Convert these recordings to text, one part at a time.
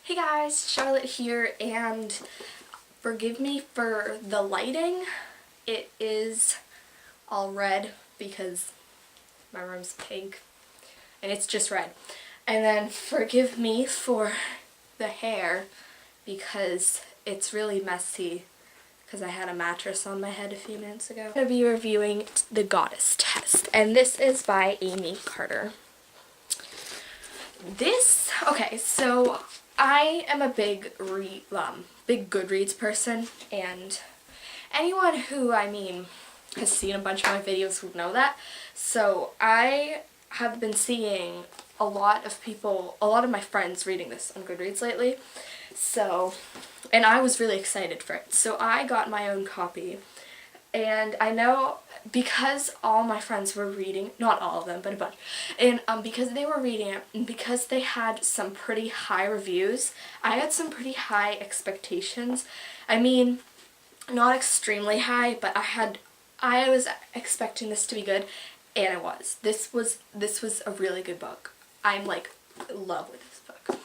Hey guys, Charlotte here, and forgive me for the lighting. It is all red because my room's pink and it's just red. And then forgive me for the hair because it's really messy because I had a mattress on my head a few minutes ago. I'm going to be reviewing The Goddess Test, and this is by Aimee Carter. Okay, so I am a big Goodreads person, and anyone who, has seen a bunch of my videos would know that. So I have been seeing a lot of my friends reading this on Goodreads lately. So, and I was really excited for it. So I got my own copy. And I know because all my friends were reading, not all of them, but a bunch, and because they were reading it, and because they had some pretty high reviews, I had some pretty high expectations. I mean, not extremely high, but I was expecting this to be good, and it was. This was a really good book. I'm like in love with this book.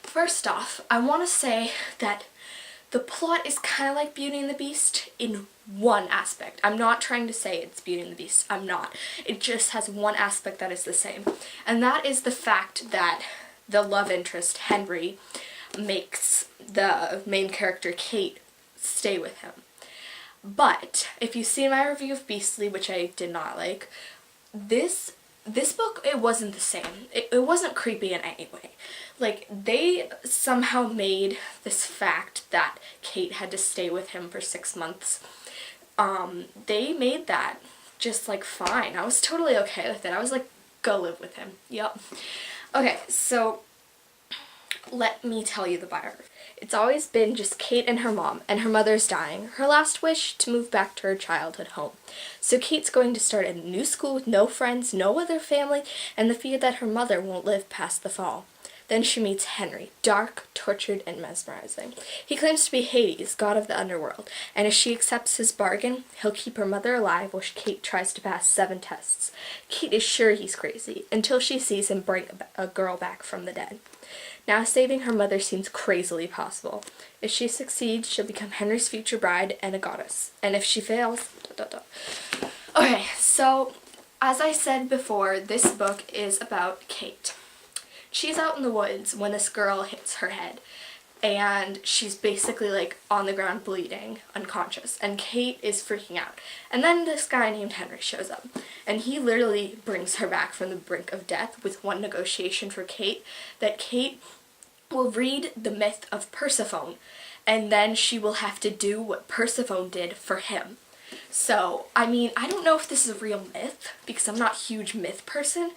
First off, I want to say that the plot is kind of like Beauty and the Beast in one aspect. I'm not trying to say it's Beauty and the Beast. I'm not. It just has one aspect that is the same. And that is the fact that the love interest, Henry, makes the main character, Kate, stay with him. But if you've seen my review of Beastly, which I did not like, this book, it wasn't the same. It wasn't creepy in any way. Like, they somehow made this fact that Kate had to stay with him for 6 months, they made that just, like, fine. I was totally okay with it. I was like, go live with him. Yep. Okay, so let me tell you the biography. It's always been just Kate and her mom, and her mother's dying. Her last wish, to move back to her childhood home. So Kate's going to start a new school with no friends, no other family, and the fear that her mother won't live past the fall. Then she meets Henry, dark, tortured, and mesmerizing. He claims to be Hades, god of the underworld, and if she accepts his bargain, he'll keep her mother alive while Kate tries to pass 7 tests. Kate is sure he's crazy, until she sees him bring a girl back from the dead. Now saving her mother seems crazily possible. If she succeeds, she'll become Henry's future bride and a goddess. And if she fails... Okay, so as I said before, this book is about Kate. She's out in the woods when this girl hits her head, and she's basically like on the ground bleeding, unconscious, and Kate is freaking out. And then this guy named Henry shows up, and he literally brings her back from the brink of death with one negotiation for Kate, that Kate will read the myth of Persephone, and then she will have to do what Persephone did for him. So, I mean, I don't know if this is a real myth, because I'm not a huge myth person,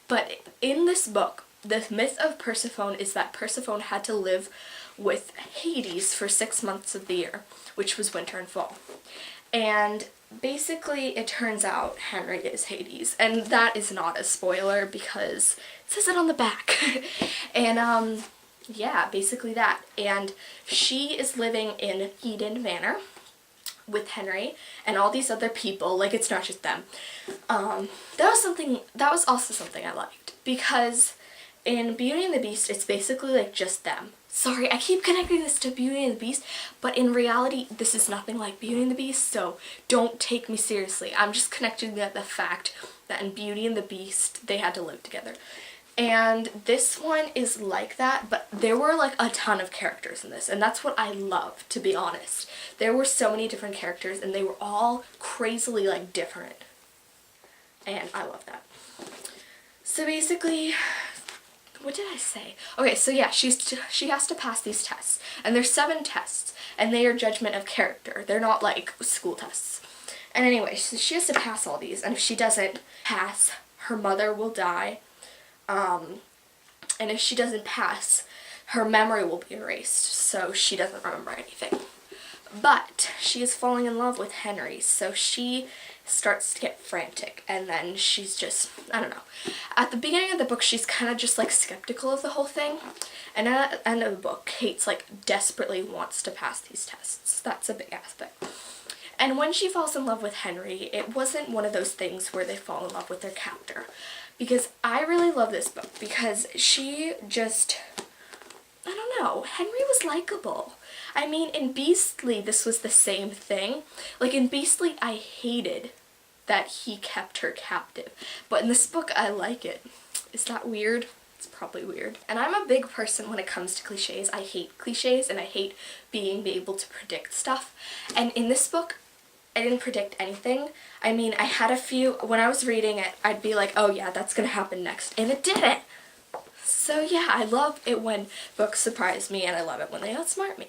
but in this book, the myth of Persephone is that Persephone had to live with Hades for 6 months of the year, which was winter and fall. And basically, it turns out Henry is Hades, and that is not a spoiler because it says it on the back. And, yeah, basically that. And she is living in Eden Manor with Henry and all these other people. Like, it's not just them. That was also something I liked, because in Beauty and the Beast, it's basically like just them. Sorry, I keep connecting this to Beauty and the Beast, but in reality, this is nothing like Beauty and the Beast, so don't take me seriously. I'm just connecting the fact that in Beauty and the Beast, they had to live together. And this one is like that, but there were like a ton of characters in this, and that's what I love, to be honest. There were so many different characters, and they were all crazily like different. And I love that. So basically, what did I say? Okay, so yeah, she has to pass these tests, and there's 7 tests, and they are judgment of character. They're not like school tests. And anyway, so she has to pass all these, and if she doesn't pass, her mother will die. And if she doesn't pass, her memory will be erased, so she doesn't remember anything. But she is falling in love with Henry, so she starts to get frantic, and then she's just, I don't know. At the beginning of the book, she's kind of just like skeptical of the whole thing, and at the end of the book, Kate's like desperately wants to pass these tests. That's a big aspect. And when she falls in love with Henry, it wasn't one of those things where they fall in love with their captor, because I really love this book because she just, I don't know, Henry was likable. I mean, in Beastly, this was the same thing. Like, in Beastly, I hated that he kept her captive. But in this book, I like it. Is that weird? It's probably weird. And I'm a big person when it comes to cliches. I hate cliches, and I hate being able to predict stuff. And in this book, I didn't predict anything. I mean, I had a few, when I was reading it, I'd be like, oh yeah, that's gonna happen next. And it didn't. So yeah, I love it when books surprise me, and I love it when they outsmart me.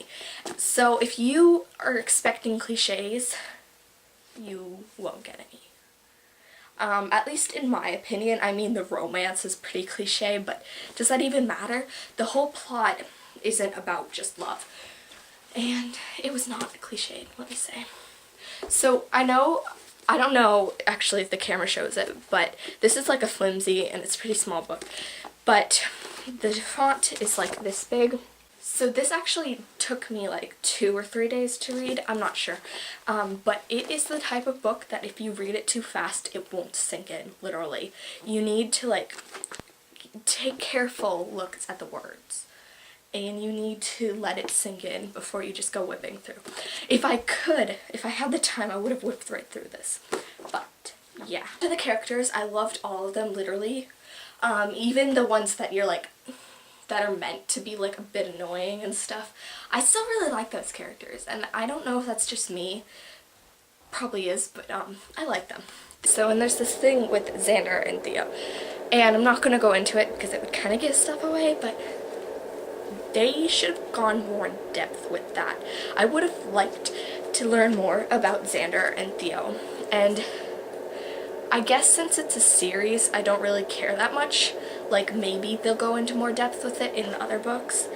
So if you are expecting cliches, you won't get any. At least in my opinion. I mean, the romance is pretty cliche, but does that even matter? The whole plot isn't about just love. And it was not cliched, let me say. So I don't know actually if the camera shows it, but this is like a flimsy and it's a pretty small book. But the font is like this big. So this actually took me like 2 or 3 days to read, I'm not sure. But it is the type of book that if you read it too fast, it won't sink in, literally. You need to like take careful looks at the words. And you need to let it sink in before you just go whipping through. If I had the time, I would have whipped right through this. But yeah. To the characters, I loved all of them, literally. Even the ones that you're like, that are meant to be like a bit annoying and stuff. I still really like those characters, and I don't know if that's just me. Probably is, but I like them. So, and there's this thing with Xander and Theo, and I'm not gonna go into it because it would kind of give stuff away, but they should have gone more in depth with that. I would have liked to learn more about Xander and Theo, and I guess since it's a series, I don't really care that much. Like, maybe they'll go into more depth with it in the other books,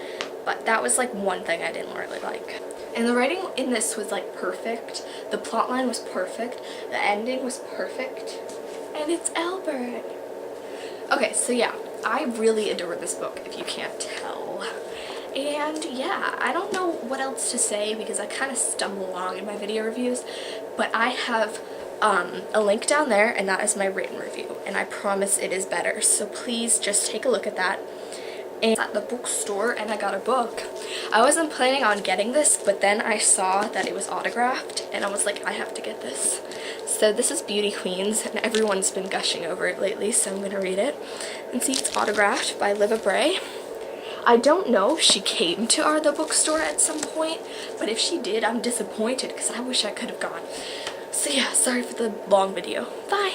but that was like one thing I didn't really like. And the writing in this was like perfect. The plotline was perfect. The ending was perfect. And it's Albert. Okay, so yeah, I really adore this book, if you can't tell. And yeah, I don't know what else to say because I kind of stumble along in my video reviews, but I have a link down there, and that is my written review, and I promise it is better, so please just take a look at that. And at the bookstore, and I got a book. I wasn't planning on getting this, but then I saw that it was autographed, and I was like, I have to get this. So this is Beauty Queens, and everyone's been gushing over it lately, so I'm gonna read it. And see, it's autographed by Liva Bray. I don't know if she came to our the bookstore at some point, but if she did, I'm disappointed because I wish I could have gone. So yeah, sorry for the long video. Bye!